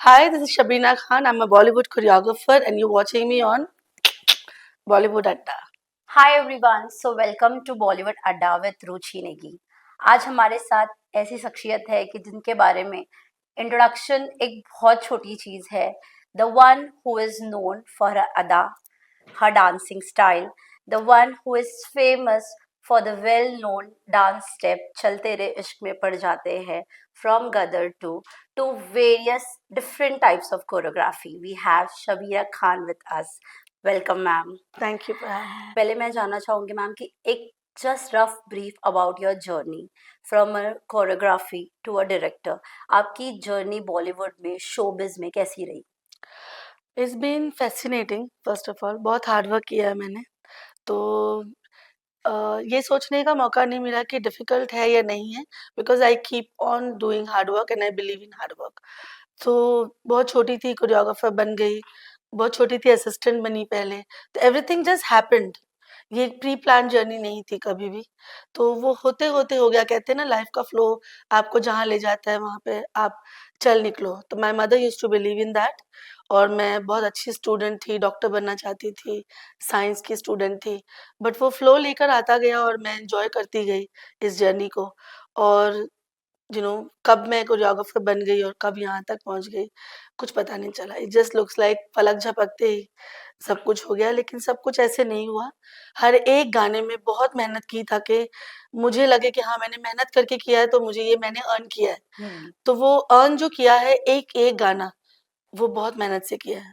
Hi, this is Shabina Khan. I'm a Bollywood choreographer, and you're watching me on Bollywood Adda. Hi everyone so welcome to Bollywood Adda with रुचि नेगी। आज हमारे साथ ऐसी शख्सियत है कि जिनके बारे में इंट्रोडक्शन एक बहुत छोटी चीज़ है। The one who is known for her अदा, her dancing style, the one who is famous for the well known dance step चलते रे इश्क में पड़ जाते हैं, from Gadar to various different types of choreography. We have Shabira Khan with us. Welcome ma'am. Thank you for having me. पहले मैं जानना चाहूँगी मैम कि एक just rough brief about your journey from a choreography to a director. आपकी journey Bollywood में showbiz में कैसी रही? It's been fascinating, first of all. बहुत हार्ड वर्क किया है मैंने, तो ये सोचने का मौका नहीं मिला कि डिफ़िकल्ट है या नहीं है, because I keep on doing hard work and I believe in hard work. तो बहुत छोटी थी, कोरियोग्राफर बन गई, बहुत छोटी थी, असिस्टेंट बनी पहले, तो एवरीथिंग जस्ट हैपेंड। ये एक प्री प्लान जर्नी नहीं थी कभी भी, तो वो होते-होते हो गया। कहते हैं ना, लाइफ़ का फ्लो आपको जहाँ ले जाता है, वहाँ पे आप चल निकलो। तो my mother used to believe in that, और मैं बहुत अच्छी स्टूडेंट थी, डॉक्टर बनना चाहती थी, साइंस की स्टूडेंट थी। बट वो फ्लो लेकर आता गया और मैं एन्जॉय करती गई इस जर्नी को। और कब मैं कोरियोग्राफर बन गई और कब यहाँ तक पहुँच गई, कुछ पता नहीं चला। इट जस्ट लुक्स लाइक पलक झपकते ही सब कुछ हो गया, लेकिन सब कुछ ऐसे नहीं हुआ। हर एक गाने में बहुत मेहनत की ताकि मुझे लगे कि हाँ, मैंने मेहनत करके किया है, तो मुझे ये मैंने अर्न किया है। तो वो अर्न जो किया है एक-एक गाना, वो बहुत मेहनत से किया है।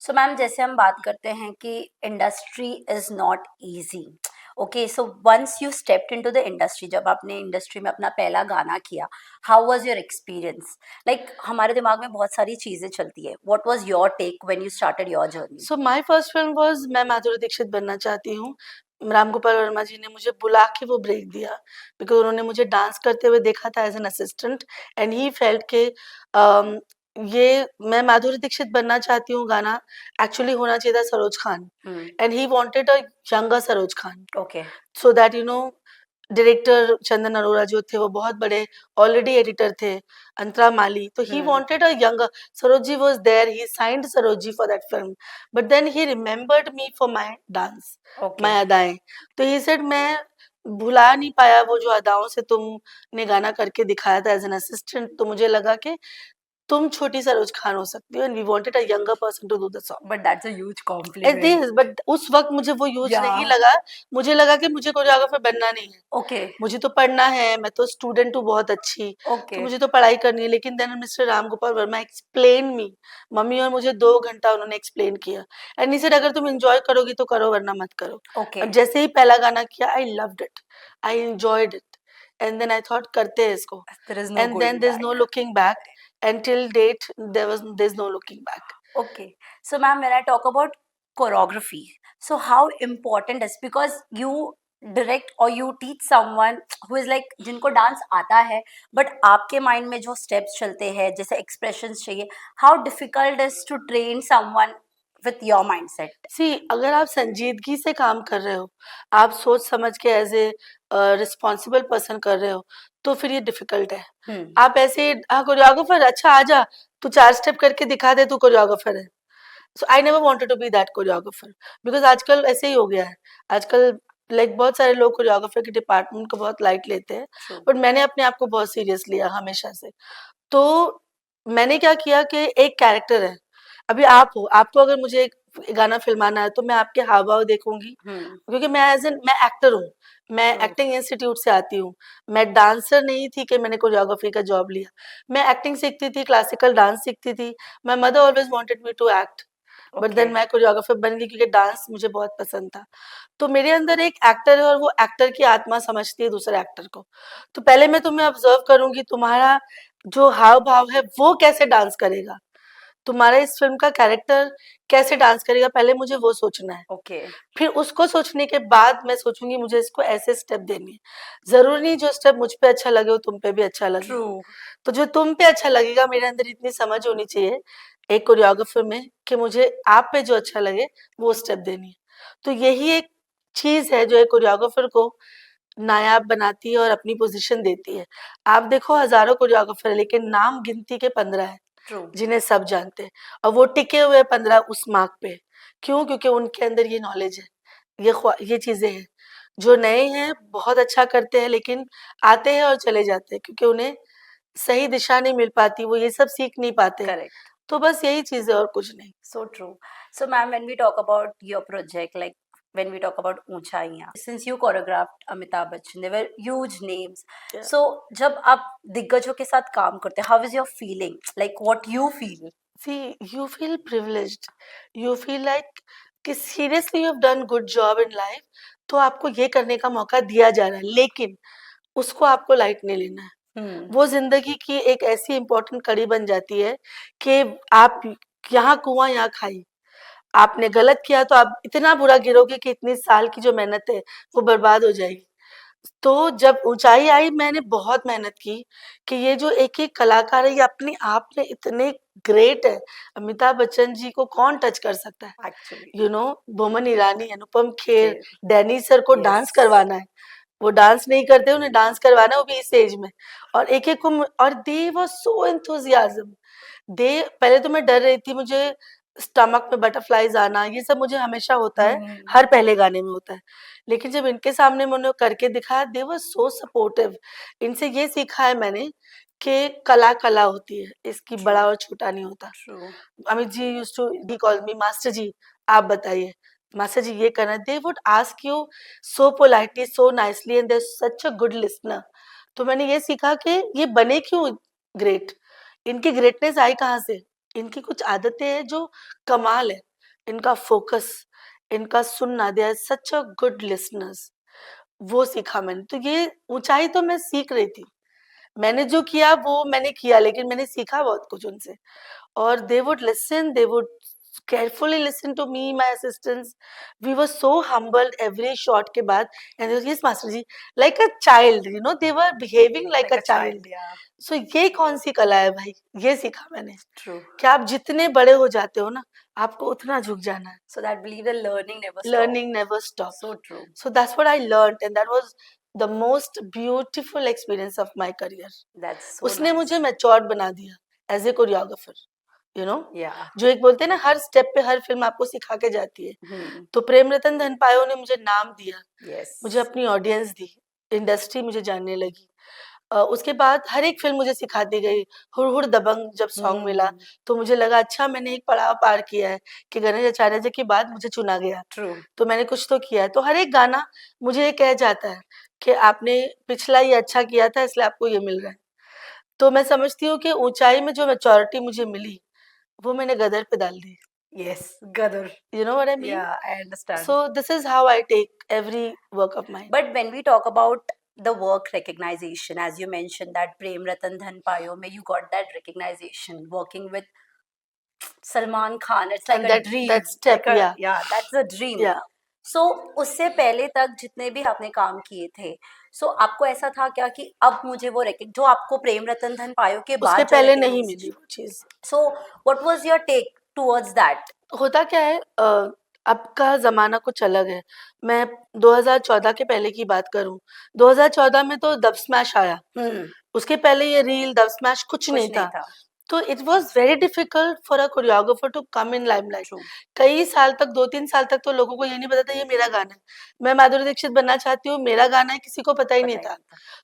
सो मैम, जैसे हम बात करते हैं कि industry is not easy. Okay, so once you stepped into the industry, जब आपने इंडस्ट्री में अपना पहला गाना किया, how was your experience? Like हमारे दिमाग में बहुत सारी चीज़ें चलती है। What was your take when you started your journey? So my first film was मैं माधुरी दीक्षित बनना चाहती हूँ। राम गोपाल वर्मा जी ने मुझे बुला के वो ब्रेक दिया, बिकॉज़ उन्होंने मुझे डांस करते हुए देखा था as an assistant, and he felt के अम, ये मैं माधुरी दीक्षित बनना चाहती हूँ गाना एक्चुअली होना चाहिए था Saroj Khan, and he wanted a younger Saroj Khan. Okay. So that director Chandan Arora जो थे, वो बहुत बड़े ऑलरेडी एडिटर थे, अंतरा माली, तो he wanted a younger. Saroji was there, he signed Saroji for that film, but then he remembered me for my dance, okay. My अदाएं। तो he said मैं भुला नहीं पाया वो जो अदाओं से तुमने गाना करके दिखाया था एज एन असिस्टेंट, तो मुझे लगा कि तुम छोटी सरोज खान हो सकती हो, and we wanted a younger person to do the song. But that's a huge it compliment. Is, बट उस वक्त मुझे वो यूज या। नहीं लगा। मुझे लगा कि मुझे कोरियोग्राफर बनना नहीं है, ओके। मुझे तो पढ़ना है, मैं तो स्टूडेंट हूँ बहुत अच्छी, तो ओके। मुझे तो पढ़ाई करनी है। लेकिन then mister Ram Gopal Varma explain me, mummy और मुझे 2 घंटा उन्होंने एक्सप्लेन किया, एंड ही सेड अगर तुम एंजॉय करोगी तो करो, वरना मत करो। ओके। और जैसे ही पहला गाना किया, I loved it, I enjoyed it, and then I thought करते हैं इसको, there is no end then going there is no back. Looking back, and till date there is no looking back. Okay. So, ma'am, when I talk about choreography, so how important is, because you direct or you teach someone who is like जिनको dance आता है, but आपके mind में जो steps चलते हैं, जैसे expressions चाहिए, how difficult is to train someone with your mindset? See, अगर आप संजीदगी से काम कर रहे हो, आप सोच समझ के एज ए रिस्पॉन्सिबल पर्सन कर रहे हो, तो फिर ये डिफिकल्ट है। आप ऐसे हाँ कोरियोग्राफर, अच्छा आजा, तू 4 स्टेप करके दिखा दे, तू कोरियोग्राफर है। So I never wanted to be that choreographer, because आजकल ऐसे ही हो गया है। आजकल लाइक बहुत सारे लोग कोरियोग्राफर के डिपार्टमेंट को बहुत लाइट लेते हैं, बट मैंने अपने आप को बहुत सीरियस लिया हमेशा से। तो मैंने क्या किया कि एक कैरेक्टर है, अभी आप हो, आपको अगर मुझे एक गाना फिल्माना है, तो मैं आपके हाव भाव देखूंगी, क्योंकि मैं एज एन मैं एक्टर हूँ, मैं True. एक्टिंग इंस्टीट्यूट से आती हूँ। मैं डांसर नहीं थी कि मैंने कोरियोग्राफी का जॉब लिया, मैं एक्टिंग सीखती थी, क्लासिकल डांस सीखती थी। My mother always wanted me to act, but Okay. देन मैं कोरियोग्राफर बन गई क्योंकि डांस मुझे बहुत पसंद था। तो मेरे अंदर एक एक्टर है, और वो एक्टर की आत्मा समझती है दूसरे एक्टर को। तो पहले मैं तुम्हें ऑब्जर्व करूंगी, तुम्हारा जो हाव भाव है वो कैसे डांस करेगा, तुम्हारा इस फिल्म का कैरेक्टर कैसे डांस करेगा, पहले मुझे वो सोचना है। Okay. फिर उसको सोचने के बाद मैं सोचूंगी मुझे इसको ऐसे स्टेप देनी है। जरूरी नहीं जो स्टेप मुझ पे अच्छा लगे वो तुम पे भी अच्छा लगे। True. तो जो तुम पे अच्छा लगेगा, मेरे अंदर इतनी समझ होनी चाहिए एक कोरियोग्राफर में कि मुझे आप पे जो अच्छा लगे वो स्टेप देनी है। तो यही एक चीज है जो एक कोरियोग्राफर को नायाब बनाती है और अपनी पोजीशन देती है। आप देखो हजारों कोरियोग्राफर है, लेकिन नाम गिनती के 15 है। ट्रू। जिन्हें सब जानते हैं, और वो टिके हुए 15 उस मार्क पे। क्यों? क्योंकि उनके अंदर ये नॉलेज है, ये चीजें हैं। जो नए हैं बहुत अच्छा करते हैं, लेकिन आते हैं और चले जाते हैं क्योंकि उन्हें सही दिशा नहीं मिल पाती, वो ये सब सीख नहीं पाते हैं। करेक्ट। तो बस यही चीज है और कुछ नहीं। So true. So, ma'am, when we talk about your project, like when we talk about ऊंचाइयाँ, since you choreographed Amitabh Bachchan, they were huge names. Yeah. So, जब आप दिग्गजों के साथ काम करते हैं, how is your feeling? Like what you feel? See, you feel privileged. You feel like कि seriously you have done good job in life, तो आपको ये करने का मौका दिया जा रहा है, लेकिन उसको आपको लाइट नहीं लेना है। वो जिंदगी की एक ऐसी इम्पोर्टेंट कड़ी बन जाती है कि आप यहाँ कुआं यहाँ खाई। आपने गलत किया तो आप इतना बुरा गिरोगे कि इतने साल की जो मेहनत है वो बर्बाद हो जाएगी। तो जब ऊंचाई आई, मैंने बहुत मेहनत की कि ये जो एक एक कलाकार है ये अपने आप में इतने ग्रेट है। अमिताभ बच्चन जी को कौन टच कर सकता है? Actually, you know, Boman Irani, Anupam Kher, Kher, Danny sir को डांस yes, करवाना है। वो डांस नहीं करते, उन्हें डांस करवाना है, वो भी इस एज में। और एक एक को और दे वाज सो एंथुसियाज्म। दे पहले तो मैं डर रही थी, मुझे स्टमक में बटरफ्लाईज आना, ये सब मुझे हमेशा होता है, हर पहले गाने में होता है। लेकिन जब इनके सामने मैंने करके दिखाया, दे वर सो सपोर्टिव। इनसे ये सीखा है मैंने कि कला कला होती है, इसकी बड़ा और छोटा नहीं होता। true, Amit ji used to he call me master ji, आप बताइए मास्टर जी ये करना। They would ask you so politely, so nicely, and they such a good listener. तो मैंने ये सीखा कि ये बने क्यों ग्रेट, इनकी ग्रेटनेस आई कहाँ से। इनकी कुछ आदतें हैं जो कमाल है, इनका फोकस, इनका सुनना, they are such a good listeners. वो सीखा मैंने। तो ये ऊंचाई तो मैं सीख रही थी, मैंने जो किया वो मैंने किया, लेकिन मैंने सीखा बहुत कुछ उनसे। और they would listen, they would carefully listen to me, my assistants. We were so humbled every shot के बाद, and they were, yes master ji, like a child, you know, they were behaving like a child. yeah, So ये कौन सी कला है भाई, ये सीखा मैंने true. कि आप जितने बड़े हो जाते हो ना, आपको उतना झुक जाना है। So that believe the learning never stop. Learning never stops. So true. So that's what I learned, and that was the most beautiful experience of my career. That's so उसने nice. मुझे मैच्योर्ड बना दिया as a choreographer, you know. Yeah. जो एक बोलते हैं ना, हर step पे हर फिल्म आपको सिखा के जाती है। तो प्रेम रतन धन पायो ने मुझे नाम दिया, Yes. मुझे अपनी ऑडियंस दी, इंडस्ट्री मुझे जानने लगी। उसके बाद हर एक फिल्म मुझे सिखाती गई। हुड़ हुड़ दबंग जब सॉन्ग मिला तो मुझे लगा अच्छा मैंने एक पड़ाव पार किया है कि गणेश आचार्य जी के बाद मुझे चुना गया, True. तो मैंने कुछ तो किया है। तो हर एक गाना मुझे ये कह जाता है कि आपने पिछला ये अच्छा किया था इसलिए आपको ये मिल रहा है। तो मैं समझती हूँ कि ऊंचाई में जो मैच्योरिटी मुझे मिली वो मैंने गदर पे डाल दी। Yes, Gadar. You know what I mean? Yeah, I understand. So this is how I take every work of mine. But when we talk about the work recognition, as you mentioned that Prem Ratan Dhan Payo, mein you got that recognition working with Salman Khan. It's like And a that dream. that step, Like a, yeah, yeah, that's a dream. yeah. So उससे पहले तक जितने भी आपने काम किए थे, so आपको ऐसा था क्या कि अब मुझे वो जो आपको प्रेम रतन धन पायो के उसके बाद जो पहले नहीं recognition- मिली वो चीज। So what was your take towards that? होता क्या है, अब का जमाना कुछ अलग है। मैं 2014 के पहले की बात करूं, 2014 में तो दब स्मैश आया, उसके पहले ये रील दब स्मैश कुछ नहीं था। तो it was very difficult for a choreographer to come in limelight. True. कई साल तक, 2-3 साल तक तो लोगों को ये नहीं पता था ये मेरा गाना है, मैं माधुरी दीक्षित बनना चाहती हूँ, मेरा गाना है, किसी को पता ही नहीं था।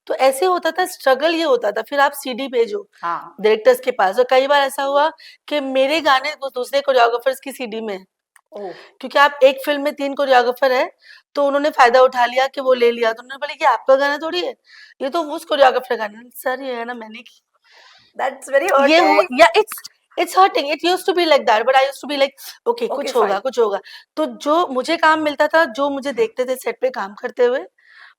तो ऐसे होता था, स्ट्रगल ये होता था। फिर आप सीडी भेजो हाँ. डायरेक्टर्स के पास, और कई बार ऐसा हुआ कि मेरे गाने वो दूसरे कोरियोग्राफर्स की सीडी में है। क्योंकि आप एक फिल्म में 3 कोरियोग्राफर है, तो उन्होंने फायदा उठा लिया कि वो ले लिया। तो उन्होंने बोला कि आपका गाना थोड़ी है, ये तो उस कोरियोग्राफर का गाना है। सर ये है ना मैंने की। That's very ये hurting. या it's hurting, it used to be like that, but I used to be like okay कुछ होगा fine. कुछ होगा। तो जो मुझे काम मिलता था, जो मुझे देखते थे सेट पे काम करते हुए,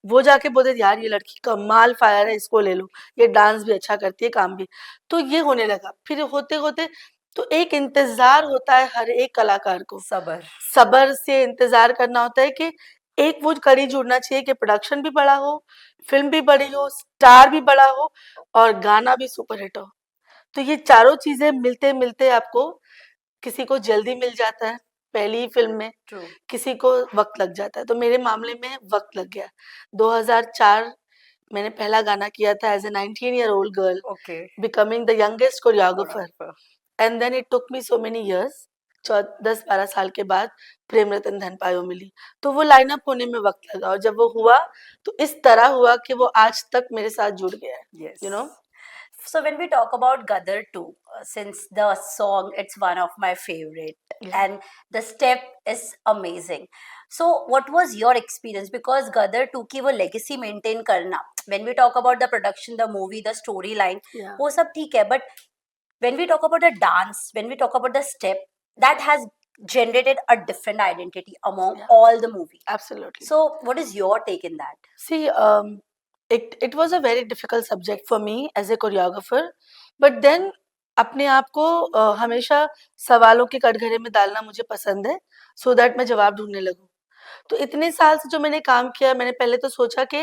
वो जाके बोलते यार ये लड़की कमाल फायर है, इसको ले लो, ये डांस भी अच्छा करती है, काम भी। तो ये होने लगा। फिर होते होते तो एक इंतजार होता है हर एक कलाकार को, सबर से इंतजार करना होता है कि एक वो कड़ी जुड़ना चाहिए कि प्रोडक्शन भी बड़ा हो, फिल्म भी बड़ी हो, स्टार भी बड़ा हो, और गाना भी सुपरहिट हो। तो ये चारों चीजें मिलते मिलते आपको, किसी को जल्दी मिल जाता है पहली ही फिल्म में, किसी को वक्त लग जाता है। तो मेरे मामले में वक्त लग गया। 2004 मैंने पहला गाना किया था as a 19-year-old girl, Okay. Becoming the youngest choreographer, Choreographer. And then it took me so many years, 10-12 साल के बाद प्रेम रतन धन पायो मिली, तो वो लाइनअप होने में वक्त लगा, और जब वो हुआ तो इस तरह हुआ कि वो आज तक मेरे साथ जुड़ गया है, Yes. You know. So when we talk about Gadar 2, since the song it's one of my favorite, Yeah. and the step is amazing. So what was your experience? Because Gadar 2 की वो legacy maintain करना, when we talk about the production, the movie, the storyline, Yeah. वो सब ठीक है, but when we talk about the dance, when we talk about the step, that has generated a different identity among Yeah. all the movie. Absolutely. So what is your take in that? See, it was a very difficult subject for me as a choreographer, but then अपने आप को हमेशा सवालों के कटघरे में डालना मुझे पसंद है, so that मैं जवाब ढूंढने लगूं. तो इतने साल से जो मैंने काम किया, मैंने पहले तो सोचा कि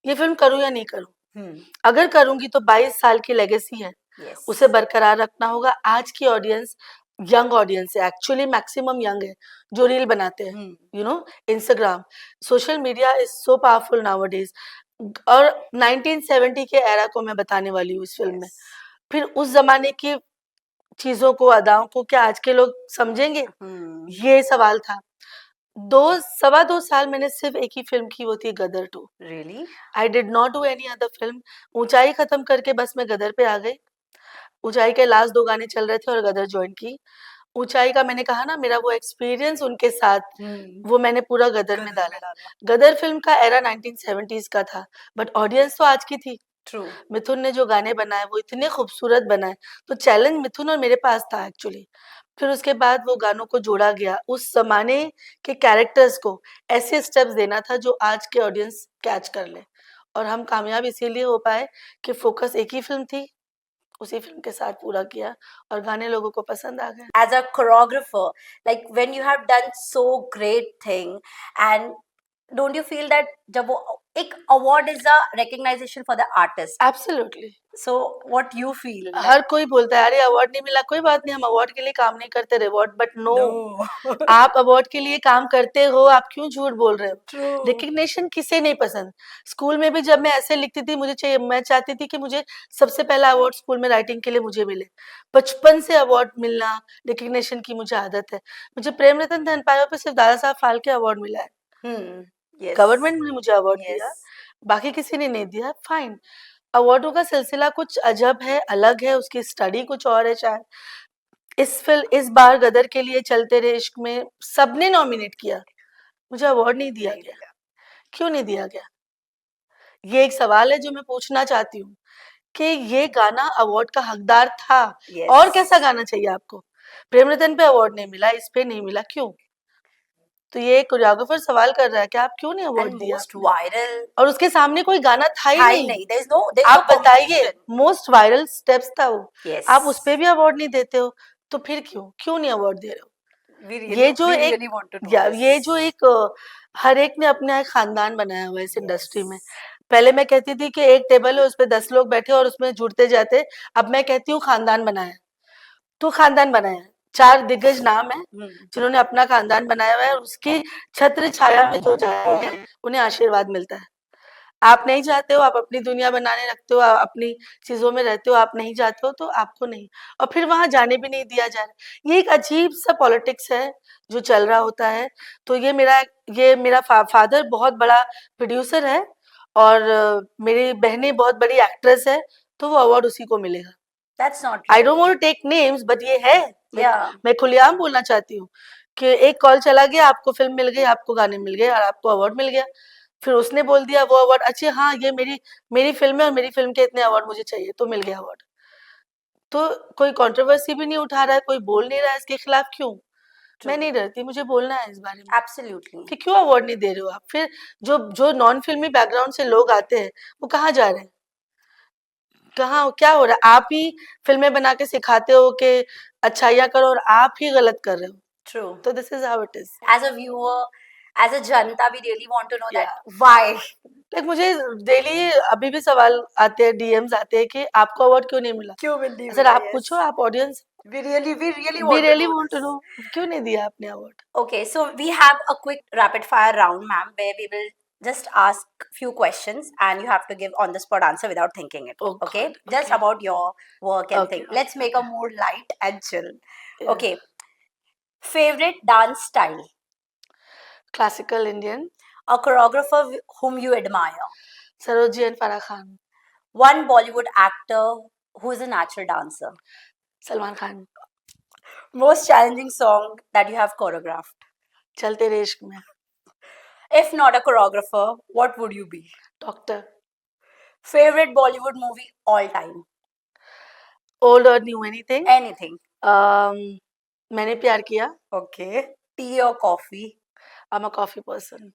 ये फिल्म करूं या नहीं करूं. अगर करूंगी तो 22 साल की लेगेसी है, Yes. उसे बरकरार रखना होगा. आज की ऑडियंस यंग ऑडियंस है, एक्चुअली मैक्सिमम यंग है जो रील बनाते हैं, you know, Instagram, social media is so powerful nowadays. और 1970 के एरा को मैं बताने वाली हूँ इस फिल्म में. फिर उस जमाने की चीजों को, अदाओं को क्या आज के लोग समझेंगे, ये सवाल था. 2 सवा 2 साल मैंने सिर्फ एक ही फिल्म की, वो थी गदर 2. Really? I did not do any other film. ऊंचाई खत्म करके बस मैं गदर पे आ गई. ऊंचाई के लास्ट 2 गाने चल रहे थे और गदर ज्वाइन की. ऊंचाई का मैंने कहा ना, मेरा वो एक्सपीरियंस उनके साथ, वो मैंने पूरा गदर में डाला. गदर फिल्म का एरा 1970s का था, बट ऑडियंस तो आज की थी. True. मिथुन ने जो गाने बनाए वो इतने खूबसूरत बनाए, तो चैलेंज मिथुन और मेरे पास था एक्चुअली. फिर उसके बाद वो गानों को जोड़ा गया, उस जमाने के कैरेक्टर्स को ऐसे स्टेप्स देना था जो आज के ऑडियंस कैच कर ले. और हम कामयाब इसीलिए हो पाए कि फोकस एक ही फिल्म थी, उसी फिल्म के साथ पूरा किया और गाने लोगों को पसंद आ गए. As a choreographer, like when you have done so great thing, and don't you feel that जब वो एक award is a recognition for the artist? Absolutely. So what you feel? हर कोई बोलता है अरे अवार्ड नहीं मिला, कोई बात नहीं, हम अवार्ड के लिए काम नहीं करते रिवॉर्ड, बट नो, आप अवार्ड के लिए काम करते हो, आप क्यों झूठ बोल रहे हो. True. रिकग्निशन किसे नहीं पसंद. स्कूल में भी जब मैं ऐसे लिखती थी, मुझे चाहिए, मैं चाहती थी कि मुझे सबसे पहला अवार्ड स्कूल में राइटिंग के लिए मुझे मिले. बचपन से अवार्ड मिलना, रिकग्निशन की मुझे आदत है. मुझे प्रेम रतन धन पायो पे सिर्फ दादा साहब फाल्के अवार्ड मिला है. Yes. गवर्नमेंट ने मुझे अवार्ड Yes. दिया, बाकी किसी ने नहीं दिया. फाइन. अवार्डों का सिलसिला कुछ अजब है, अलग है, उसकी स्टडी कुछ और है शायद. इस बार गदर के लिए चलते रहे इश्क में सबने नॉमिनेट किया, मुझे अवार्ड नहीं दिया गया. क्यों नहीं दिया गया, ये एक सवाल है जो मैं पूछना चाहती हूँ कि ये गाना अवार्ड का हकदार था. Yes. और कैसा गाना चाहिए आपको. प्रेम रतन पे अवार्ड नहीं मिला, इस पे नहीं मिला, क्यों. तो ये कोरियोग्राफर सवाल कर रहा है कि आप क्यों नहीं अवार्ड And दिया. most viral. और उसके सामने कोई गाना था ही नहीं. There's no आप बताइए, competition. मोस्ट वायरल स्टेप्स था वो. Yes. आप उस पे भी अवार्ड नहीं देते हो, तो फिर क्यों नहीं अवार्ड दे रहे हो. ये जो एक ये जो एक हर एक ने अपना एक खानदान बनाया हुआ है इस इंडस्ट्री में. पहले मैं कहती थी कि एक टेबल है, उस पे 10 लोग बैठे और उसमें जुड़ते जाते. अब मैं कहती हूँ खानदान बनाया. तो खानदान बनाया, 4 दिग्गज नाम है जिन्होंने अपना खानदान बनाया हुआ है, और उसकी छत्र छाया में जो जाते हैं उन्हें आशीर्वाद मिलता है. आप नहीं जाते हो, आप अपनी दुनिया बनाने रखते हो, आप अपनी चीजों में रहते हो, आप नहीं जाते हो तो आपको नहीं, और फिर वहां जाने भी नहीं दिया जा रहा. ये एक अजीब सा पॉलिटिक्स है जो चल रहा होता है. तो ये मेरा फादर बहुत बड़ा प्रोड्यूसर है और मेरी बहनें बहुत बड़ी एक्ट्रेस है, तो वो अवार्ड उसी को मिलेगा. That's not true. I don't want to take names, बट ये है. Yeah. मैं खुलेआम बोलना चाहती हूँ कि एक कॉल चला गया, आपको फिल्म मिल गई, आपको गाने मिल गए और आपको अवार्ड मिल गया. फिर उसने बोल दिया वो अवार्ड, अच्छा हाँ ये मेरी फिल्म है और मेरी फिल्म के इतने अवार्ड मुझे चाहिए, तो मिल गया अवार्ड. तो कोई कंट्रोवर्सी भी नहीं उठा रहा है, कोई बोल नहीं रहा है इसके खिलाफ. क्यों. मैं नहीं डरती, मुझे बोलना है इस बारे में. Absolutely. कि क्यों अवार्ड नहीं दे रहे हो आप. फिर जो नॉन फिल्मी बैकग्राउंड से लोग आते हैं वो कहाँ जा रहे हैं, कहाँ क्या हो रहा है. आप ही फिल्में बना के सिखाते हो कि अच्छाइयाँ करो और आप ही गलत कर रहे हो. True. तो this is how it is. As a viewer, as a Janta, we really want to know that why. Like मुझे डेली अभी भी सवाल आते हैं, डीएम्स आते हैं कि आपको अवार्ड क्यों नहीं मिला. क्यों मिल नहीं सर आप पूछो, आप audience. We really want to know क्यों नहीं दिया आपने award. Okay, so we have a quick rapid fire round, ma'am, where we will just ask few questions and you have to give on the spot answer without thinking it. Oh Okay? God. Just Okay. about your work and Okay. thing. Let's make a more light and chill. Yeah. Okay. Favorite dance style? Classical Indian. A choreographer whom you admire? Sarojji and Farah Khan. One Bollywood actor who is a natural dancer? Salman Khan. Most challenging song that you have choreographed? Chalte Re Ishq Mein. If not a choreographer, what would you be? Doctor. Favorite Bollywood movie all time? Old or new, anything. Anything. मैंने प्यार किया. Okay. Tea or coffee? I'm a coffee person.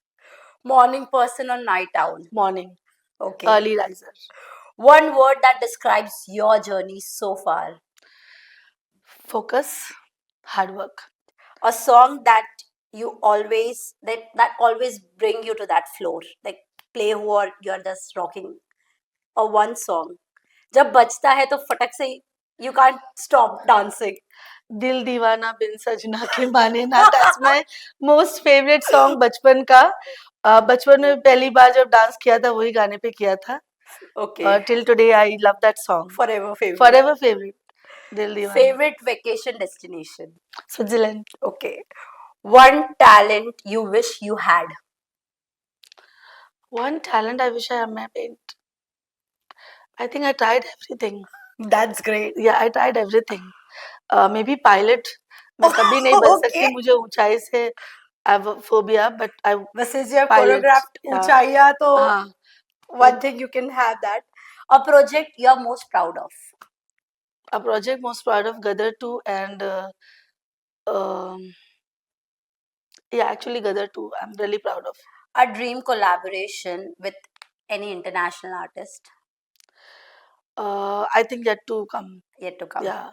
Morning person or night owl? Morning. Okay. Early riser. One word that describes your journey so far? Focus. Hard work. A song that you always that always bring you to that floor, like play or you're just rocking. Or one song जब बजता है तो फटक से you can't stop dancing. दिल दीवाना बिन सजना के माने ना. That's my most favorite song बचपन का. बचपन में पहली बार जब डांस किया था वही गाने पे किया था. Okay. Till today I love that song. Forever favorite. Forever favorite. दिल दीवाना. Favorite vacation destination? Switzerland. Okay. One talent you wish you had? One talent I wish I had, paint. I think I tried everything. That's great. Yeah, I tried everything. Maybe pilot. मैं कभी नहीं बन सकती. Okay. मुझे ऊंचाई से I have a phobia, but I Since you have pilot, choreographed yeah. ऊंचाइयाँ तो हाँ. one thing you can have that. A project you are most proud of? A project most proud of Gadar 2 and yeah, actually Gadar 2 I'm really proud of. A dream collaboration with any international artist? I think yet to come. Yet to come. Yeah.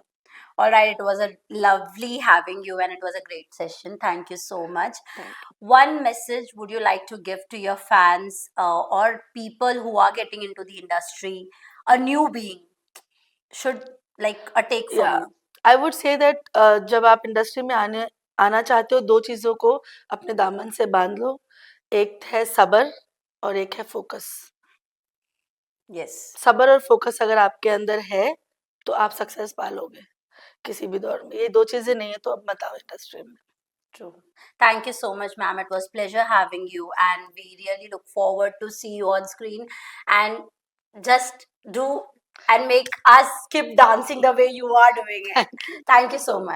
All right, it was a lovely having you and it was a great session. Thank you so much. Thank you. One message would you like to give to your fans or people who are getting into the industry, a new being should like a take from Yeah. you? I would say that जब आप industry में आना चाहते हो, दो चीजों को अपने दामन से बांध लो. एक है सब्र और एक है फोकस. Yes. सब्र और फोकस अगर आपके अंदर है तो आप सक्सेस पालोगे किसी भी दौर में. ये दो चीजें नहीं है तो अब मत आओ इंडस्ट्री में. True. Thank you so much, ma'am. It was pleasure having you, and we really look forward to see you on screen and just do and make us keep dancing the way you are doing it. Thank you so much.